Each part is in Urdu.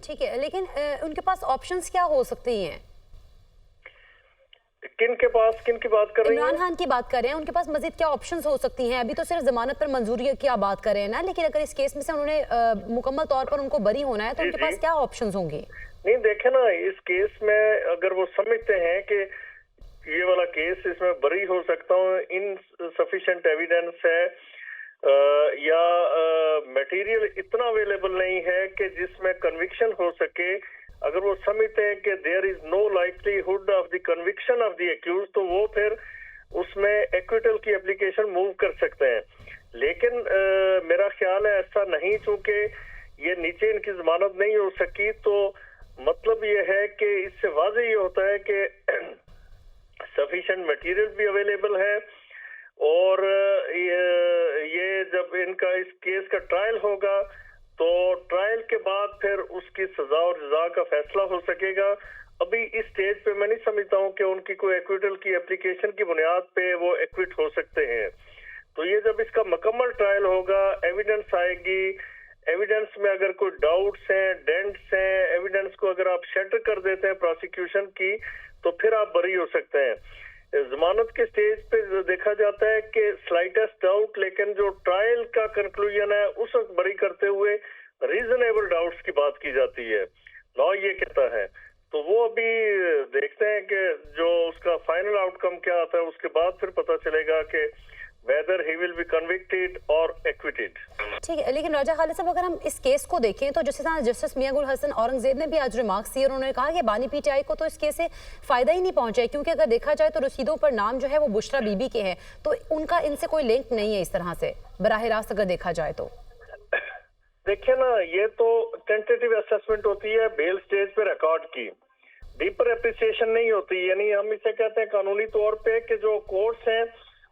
ٹھیک ہے، لیکن ان کے پاس آپشنز کیا ہو سکتی ہیں؟ کن کے پاس، کن کی بات کر رہی ہیں؟ عمران خان کی بات کر رہے ہیں، ان کے پاس مزید کیا آپشنز ہو سکتی ہیں؟ ابھی تو صرف ضمانت پر منظوری کی آپ بات کر رہے ہیں نا، لیکن اگر اس کیس میں سے انہوں نے مکمل طور پر ان کو بری ہونا ہے تو ان کے پاس کیا آپشنز ہوں گے؟ نہیں دیکھیں نا، اس کیس میں اگر وہ سمجھتے ہیں کہ یہ والا کیس اس میں بری ہو سکتا ہوں، انسفیشینٹ ایویڈنس ہے یا میٹیریل اتنا اویلیبل نہیں ہے کہ جس میں کنوکشن ہو سکے، اگر وہ سمجھتے ہیں کہ there is no likelihood of the conviction of the accused, تو وہ پھر اس میں ایکویٹل کی اپلیکیشن موو کر سکتے ہیں. لیکن میرا خیال ہے ایسا نہیں، چونکہ یہ نیچے ان کی ضمانت نہیں ہو سکی، تو مطلب یہ ہے کہ اس سے واضح یہ ہوتا ہے کہ سفیشینٹ میٹیریل بھی اویلیبل ہے، اور یہ جب ان کا اس کیس کا ٹرائل ہوگا تو ٹرائل کے بعد پھر اس کی سزا اور جزا کا فیصلہ ہو سکے گا. ابھی اس سٹیج پہ میں نہیں سمجھتا ہوں کہ ان کی کوئی ایکویٹل کی اپلیکیشن کی بنیاد پہ وہ ایکویٹ ہو سکتے ہیں. تو یہ جب اس کا مکمل ٹرائل ہوگا، ایویڈنس آئے گی، ایویڈنس میں اگر کوئی ڈاؤٹس ہیں، ڈینٹس ہیں، ایویڈنس کو اگر آپ شیٹر کر دیتے ہیں پروسیکیوشن کی، تو پھر آپ بری ہو سکتے ہیں. ضمانت کے سٹیج پہ دیکھا جاتا ہے کہ سلائٹسٹ ڈاؤٹ، لیکن جو ٹرائل کا کنکلوژن ہے اس وقت بری کرتے ہوئے ریزنیبل ڈاؤٹس کی بات کی جاتی ہے، لا یہ کہتا ہے. تو وہ ابھی دیکھتے ہیں کہ جو اس کا فائنل آؤٹ کم کیا آتا ہے، اس کے بعد پھر پتہ چلے گا کہ whether he will be convicted or acquitted. ٹھیک ہے، لیکن راجہ خالد صاحب اگر ہم اس کیس کو دیکھیں تو جسٹس میاں گل حسن اورنگزیب نے بھی آج ریمارکس دیے اور انہوں نے کہا کہ بانی پی ٹی آئی کو تو اس کیس سے فائدہ ہی نہیں پہنچا ہے، کیونکہ اگر دیکھا جائے تو رسیدوں پر نام جو ہے وہ بشرا بی بی کے ہیں، تو ان کا ان سے کوئی لنک نہیں ہے اس طرح سے براہ راست اگر دیکھا جائے تو. دیکھیں نا، یہ تو ٹینٹیٹیو اسیسمنٹ ہوتی ہے بیل سٹیج پہ ریکارڈ کی، ڈیپر اپریسیشن نہیں ہوتی. یعنی ہم اسے کہتے ہیں قانونی طور پہ کہ جو کورٹس ہیں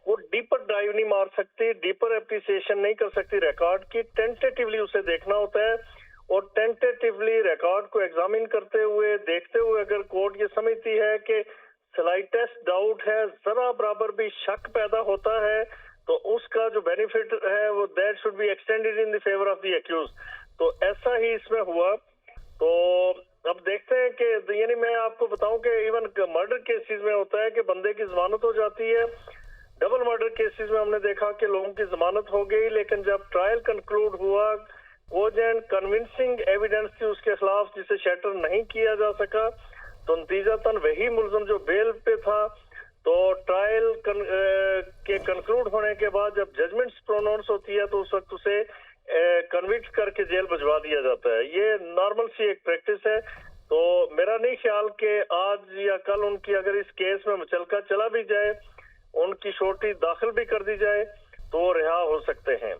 وہ ڈیپر ڈائیو نہیں مار سکتی، ڈیپر اپریسیشن نہیں کر سکتی ریکارڈ کی. ٹینٹیٹیولی اسے دیکھنا ہوتا ہے، اور ٹینٹیٹیولی ریکارڈ کو ایگزامن کرتے ہوئے، دیکھتے ہوئے اگر کورٹ یہ سمجھتی ہے کہ سلائٹسٹ ڈاؤٹ ہے، ذرا برابر بھی شک پیدا ہوتا ہے، تو اس کا جو بینیفٹ ہے وہ that should be extended in the favour of the accused. تو ایسا ہی اس میں ہوا. تو اب دیکھتے ہیں کہ یعنی میں آپ کو بتاؤں کہ ایون مرڈر کیسز میں ہوتا ہے کہ بندے کی ضمانت ہو جاتی ہے. ڈبل مرڈر کیسز میں ہم نے دیکھا کہ لوگوں کی ضمانت ہو گئی، لیکن جب ٹرائل کنکلوڈ ہوا، کوجنٹ کنونسنگ ایویڈنس تھی اس کے خلاف جسے شیٹر نہیں کیا جا سکا، تو نتیجتاً وہی ملزم جو بیل پہ تھا، تو ٹرائل کے کنکلوڈ ہونے کے بعد جب ججمنٹس پروناؤنس ہوتی ہے تو اس وقت اسے کنوکٹ کر کے جیل بھجوا دیا جاتا ہے. یہ نارمل سی ایک پریکٹس ہے. تو میرا نہیں خیال کہ آج یا کل ان کی اگر اس کیس میں مچلکا چلا بھی جائے، ان کی شورٹی داخل بھی کر دی جائے، تو وہ رہا ہو سکتے ہیں.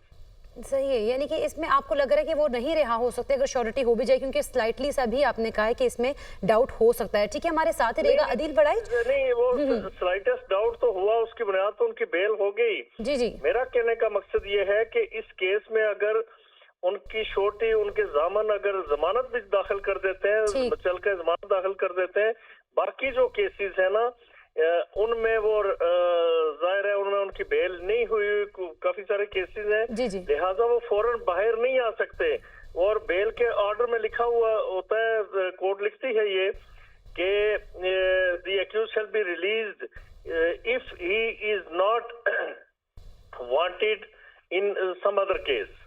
صحیح ہے، یعنی کہ اس میں آپ کو لگ رہا ہے کہ وہ نہیں رہا ہو سکتے اگر شورٹی ہو بھی جائے، کیونکہ سلائٹلی سا بھی آپ نے کہا ہے کہ اس میں ڈاؤٹ ہو سکتا ہے. ٹھیک ہے، ہمارے ساتھ رہے گا عدیل بڑائی. نہیں، وہ سلائٹسٹ ڈاؤٹ تو ہوا، اس کی بنیاد تو ان کی بیل ہو گئی. جی میرا کہنے کا مقصد یہ ہے کہ اس کیس میں اگر ان کی شورٹی، ان کے ضامن اگر ضمانت بھی داخل کر دیتے ہیں، چل کے ضمانت داخل کر دیتے ہیں، باقی جو کیسز ہیں نا ان میں وہ ظاہر ہے ان میں ان کی بیل نہیں ہوئی، کافی سارے کیسز ہیں، لہٰذا وہ فوراً باہر نہیں آ سکتے. اور بیل کے آرڈر میں لکھا ہوا ہوتا ہے، کورٹ لکھتی ہے یہ کہ دی ایکیوز شیل بی ریلیزڈ